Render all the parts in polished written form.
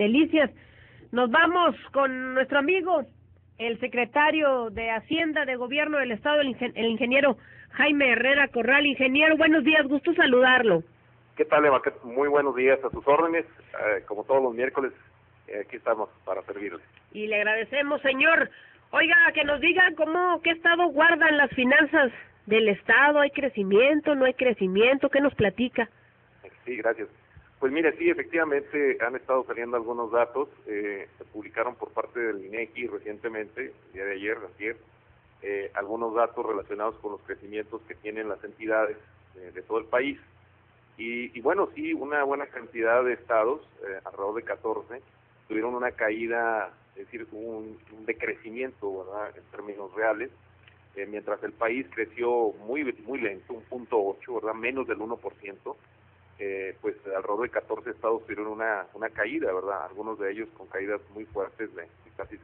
Delicias. Nos vamos con nuestro amigo, el secretario de Hacienda de Gobierno del Estado, el ingeniero Jaime Herrera Corral. Ingeniero, buenos días, gusto saludarlo. ¿Qué tal, Eva? Muy buenos días, a sus órdenes. Como todos los miércoles, aquí estamos para servirle. Y le agradecemos, señor. Oiga, que nos digan qué estado guardan las finanzas del Estado. ¿Hay crecimiento, no hay crecimiento? ¿Qué nos platica? Sí, gracias. Pues mire, sí, efectivamente han estado saliendo algunos datos. Se publicaron por parte del INEGI recientemente, el día de ayer, algunos datos relacionados con los crecimientos que tienen las entidades de todo el país. Y bueno, sí, una buena cantidad de estados, alrededor de 14, tuvieron una caída, es decir, un decrecimiento, ¿verdad?, en términos reales, mientras el país creció muy lento, 1.8, ¿verdad?, menos del 1%, pues alrededor de 14 estados tuvieron una caída, ¿verdad?, algunos de ellos con caídas muy fuertes de casi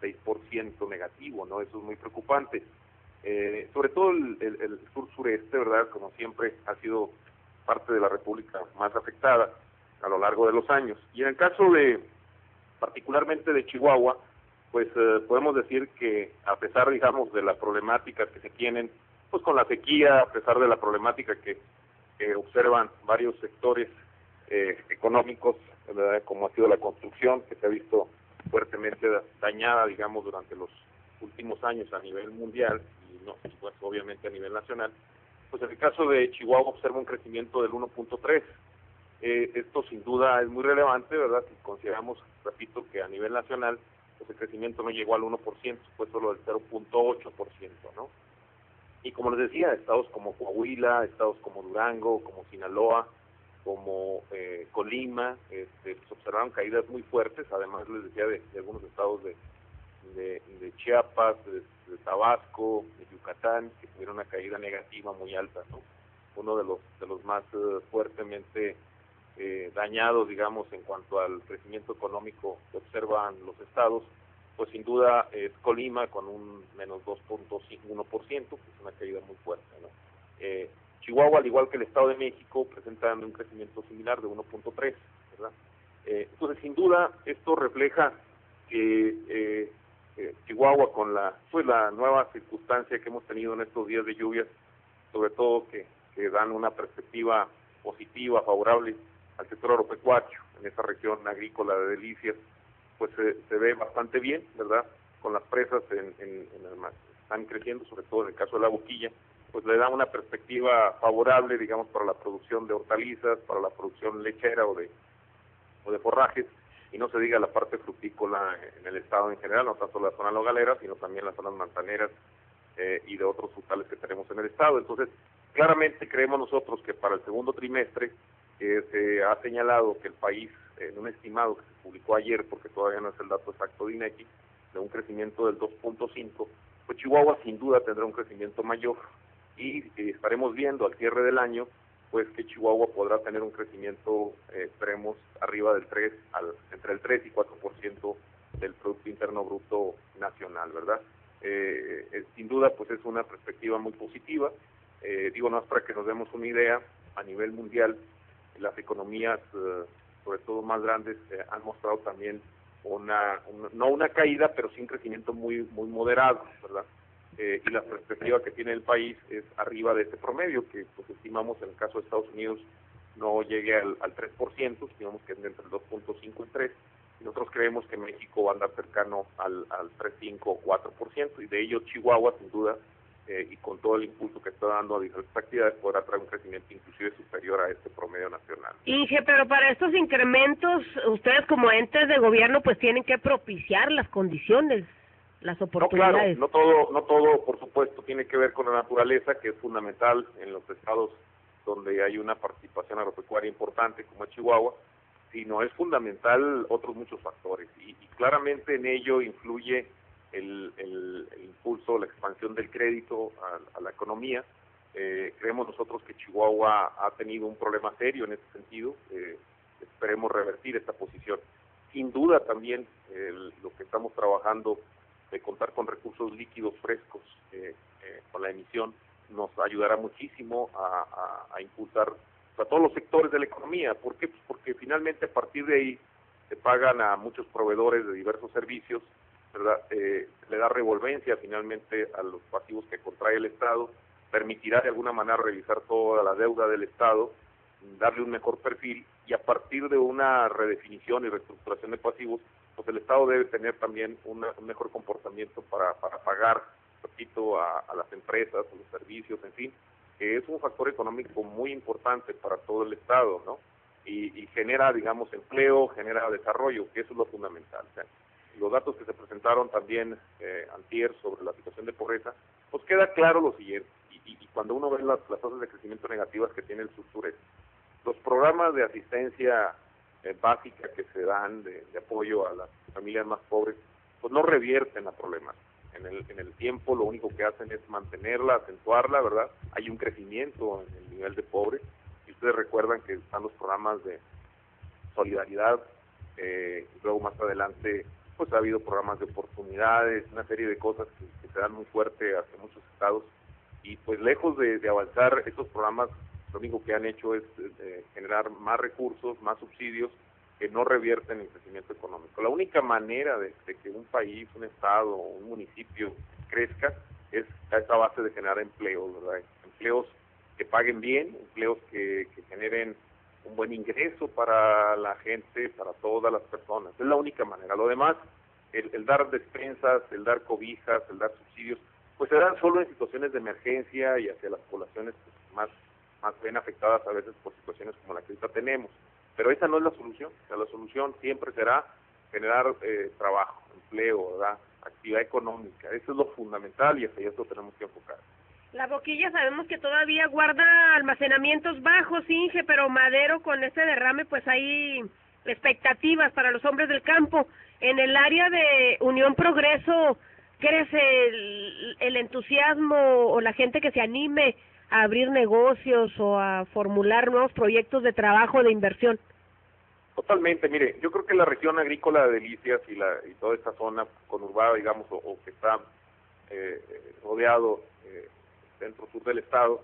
6% negativo, ¿no? Eso es muy preocupante. Sobre todo el sur-sureste, ¿verdad?, como siempre ha sido parte de la República más afectada a lo largo de los años. Y en el caso particularmente de Chihuahua, pues podemos decir que a pesar, digamos, de las problemáticas que se tienen, pues con la sequía, a pesar de la problemática que observan varios sectores económicos, ¿verdad?, como ha sido la construcción, que se ha visto fuertemente dañada, digamos, durante los últimos años a nivel mundial, y no, pues obviamente a nivel nacional. Pues en el caso de Chihuahua observa un crecimiento del 1.3. Esto sin duda es muy relevante, ¿verdad? Si consideramos, repito, que a nivel nacional pues el crecimiento no llegó al 1%, fue solo del 0.8%, ¿no? Y como les decía, estados como Coahuila, estados como Durango, como Sinaloa, como Colima, pues observaron caídas muy fuertes. Además les decía de algunos estados de Chiapas, de Tabasco, de Yucatán, que tuvieron una caída negativa muy alta, ¿no? Uno de los más fuertemente dañados, digamos, en cuanto al crecimiento económico que observan los estados, pues sin duda es Colima con un menos 2.1%, que es una caída muy fuerte, ¿no? Chihuahua, al igual que el Estado de México, presentan un crecimiento similar de 1.3, ¿verdad? Entonces, sin duda, esto refleja que Chihuahua, con la nueva circunstancia que hemos tenido en estos días de lluvias, sobre todo que dan una perspectiva positiva, favorable al sector agropecuario en esa región agrícola de Delicias, pues se ve bastante bien, ¿verdad? Con las presas están creciendo, sobre todo en el caso de la Boquilla, pues le da una perspectiva favorable, digamos, para la producción de hortalizas, para la producción lechera o de forrajes, y no se diga la parte frutícola en el estado en general, no tanto la zona nogalera, sino también las zonas manzaneras y de otros frutales que tenemos en el estado. Entonces, claramente creemos nosotros que para el segundo trimestre se ha señalado que el país, en un estimado que se publicó ayer, porque todavía no es el dato exacto de INEGI, de un crecimiento del 2.5, pues Chihuahua sin duda tendrá un crecimiento mayor, y estaremos viendo al cierre del año pues que Chihuahua podrá tener un crecimiento, esperemos, arriba del entre el 3 y 4% del Producto Interno Bruto Nacional, ¿verdad? Sin duda, pues es una perspectiva muy positiva. Digo, no es para que nos demos una idea, a nivel mundial, las economías, sobre todo más grandes, han mostrado también no una caída, pero sí un crecimiento muy moderado, ¿verdad? Y la perspectiva que tiene el país es arriba de este promedio, que pues estimamos en el caso de Estados Unidos no llegue al 3%, estimamos que es entre el 2.5 y 3%, y nosotros creemos que México va a andar cercano al 3.5 o 4%, y de ello Chihuahua sin duda, y con todo el impulso que está dando a diferentes actividades, podrá traer un crecimiento inclusive superior a este promedio nacional. Inge, pero para estos incrementos, ustedes como entes de gobierno pues tienen que propiciar las condiciones, las oportunidades. No, claro, no todo, por supuesto, tiene que ver con la naturaleza, que es fundamental en los estados donde hay una participación agropecuaria importante, como es Chihuahua, sino es fundamental otros muchos factores, y claramente en ello influye el impulso, la expansión del crédito a la economía. Creemos nosotros que Chihuahua ha tenido un problema serio en ese sentido. Esperemos revertir esta posición. Sin duda también lo que estamos trabajando de contar con recursos líquidos frescos con la emisión nos ayudará muchísimo a impulsar a todos los sectores de la economía. ¿Por qué? Pues porque finalmente a partir de ahí se pagan a muchos proveedores de diversos servicios, ¿verdad? Le da revolvencia finalmente a los pasivos que contrae el Estado, permitirá de alguna manera revisar toda la deuda del Estado, darle un mejor perfil, y a partir de una redefinición y reestructuración de pasivos, pues el Estado debe tener también un mejor comportamiento para pagar, repito, a las empresas, a los servicios, en fin, que es un factor económico muy importante para todo el Estado, ¿no? Y genera, digamos, empleo, genera desarrollo, que eso es lo fundamental. O sea, los datos que se presentaron también antier sobre la situación de pobreza, pues queda claro lo siguiente, y cuando uno ve las tasas de crecimiento negativas que tiene el sur-sureste, los programas de asistencia básica que se dan de apoyo a las familias más pobres, pues no revierten la problemática. En el tiempo lo único que hacen es mantenerla, acentuarla, ¿verdad? Hay un crecimiento en el nivel de pobre, y ustedes recuerdan que están los programas de solidaridad, y luego más adelante pues ha habido programas de oportunidades, una serie de cosas que se dan muy fuerte hacia muchos estados, y pues lejos de avanzar estos programas, lo único que han hecho es generar más recursos, más subsidios que no revierten el crecimiento económico. La única manera de que un país, un estado o un municipio crezca es a esa base de generar empleos, ¿verdad? Empleos que paguen bien, empleos que generen un buen ingreso para la gente, para todas las personas. Es la única manera. Lo demás, el dar despensas, el dar cobijas, el dar subsidios, pues se dan solo en situaciones de emergencia y hacia las poblaciones pues, más bien afectadas a veces por situaciones como la que ahorita tenemos. Pero esa no es la solución. O sea, la solución siempre será generar trabajo, empleo, ¿verdad? Actividad económica. Eso es lo fundamental y hacia eso tenemos que enfocar. La Boquilla sabemos que todavía guarda almacenamientos bajos, Inge, pero Madero con este derrame pues hay expectativas para los hombres del campo. En el área de Unión Progreso, ¿crece el entusiasmo o la gente que se anime a abrir negocios o a formular nuevos proyectos de trabajo, de inversión? Totalmente, mire, yo creo que la región agrícola de Delicias y toda esta zona conurbada, digamos, o que está rodeado centro-sur del estado,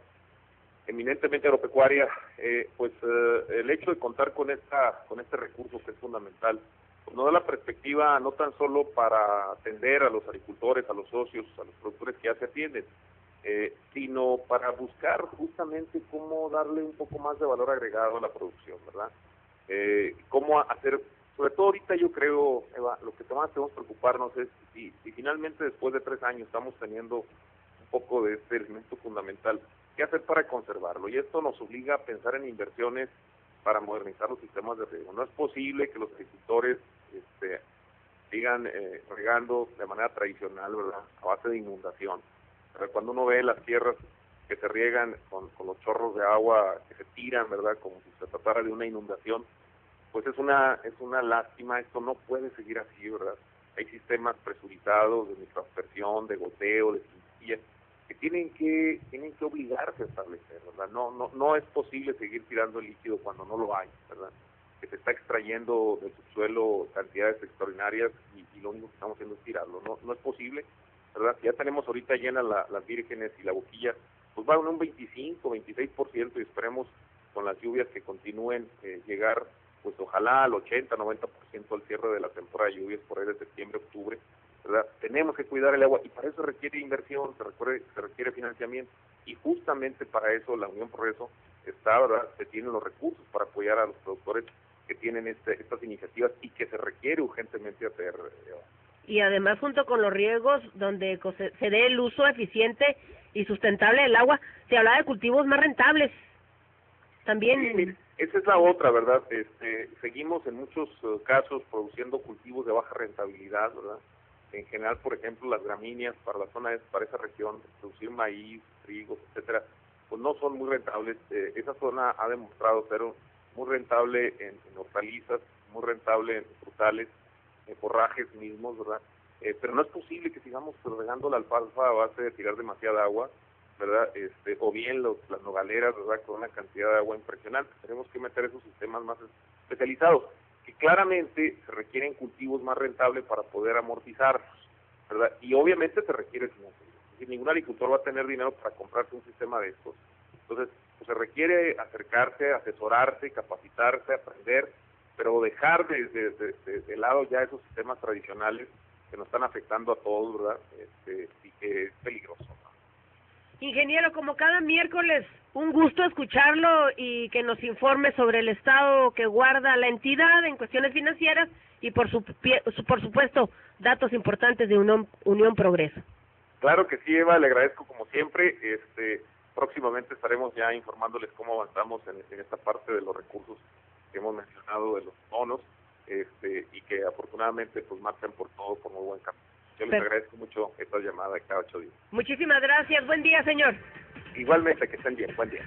eminentemente agropecuaria, el hecho de contar con este recurso que es fundamental, pues nos da la perspectiva no tan solo para atender a los agricultores, a los socios, a los productores que ya se atienden, sino para buscar justamente cómo darle un poco más de valor agregado a la producción, ¿verdad? Cómo hacer, sobre todo ahorita yo creo, Eva, lo que más tenemos que preocuparnos es si finalmente después de 3 años estamos teniendo un poco de este elemento fundamental, ¿qué hacer para conservarlo? Y esto nos obliga a pensar en inversiones para modernizar los sistemas de riego. No es posible que los agricultores sigan regando de manera tradicional, ¿verdad?, a base de inundación. Pero cuando uno ve las tierras que se riegan con los chorros de agua que se tiran, ¿verdad?, como si se tratara de una inundación, pues es una lástima. Esto no puede seguir así, ¿verdad? Hay sistemas presurizados de microaspersión, de goteo, de cincilla, que tienen que obligarse a establecer, ¿verdad? No es posible seguir tirando el líquido cuando no lo hay, ¿verdad? Que se está extrayendo del subsuelo cantidades extraordinarias y lo único que estamos haciendo es tirarlo. No es posible, ¿verdad? Si ya tenemos ahorita llenas las vírgenes y la Boquilla, pues va a un 25, 26%, y esperemos con las lluvias que continúen llegar, pues ojalá al 80, 90% al cierre de la temporada de lluvias por ahí de septiembre, octubre, ¿verdad? Tenemos que cuidar el agua y para eso requiere inversión, se requiere financiamiento, y justamente para eso la Unión Progreso está, ¿verdad?, se tienen los recursos para apoyar a los productores que tienen estas iniciativas y que se requiere urgentemente hacer. Y además junto con los riegos donde se dé el uso eficiente y sustentable del agua, se habla de cultivos más rentables. También sí, esa es la otra, ¿verdad? Seguimos en muchos casos produciendo cultivos de baja rentabilidad, ¿verdad? En general, por ejemplo, las gramíneas para esa región, producir maíz, trigo, etcétera, pues no son muy rentables. Esa zona ha demostrado ser muy rentable en hortalizas, muy rentable en frutales, en forrajes mismos, ¿verdad? Pero no es posible que sigamos regando la alfalfa a base de tirar demasiada agua, ¿verdad? O bien las nogaleras, ¿verdad?, con una cantidad de agua impresionante. Tenemos que meter esos sistemas más especializados, que claramente se requieren cultivos más rentables para poder amortizarlos, ¿verdad? Y obviamente se requiere financiamiento. Es decir, ningún agricultor va a tener dinero para comprarse un sistema de estos. Entonces, pues se requiere acercarse, asesorarse, capacitarse, aprender, pero dejar de lado ya esos sistemas tradicionales que nos están afectando a todos, ¿verdad? Y que es peligroso, ¿no? Ingeniero, como cada miércoles, un gusto escucharlo y que nos informe sobre el estado que guarda la entidad en cuestiones financieras y por supuesto datos importantes de Unión Progreso. Claro que sí, Eva, le agradezco como siempre. Próximamente estaremos ya informándoles cómo avanzamos en esta parte de los recursos que hemos mencionado, de los bonos, y que afortunadamente pues marchan por muy buen camino. Yo les agradezco mucho esta llamada cada 8 días. Muchísimas gracias, buen día, señor. Igualmente, que estén bien, buen día.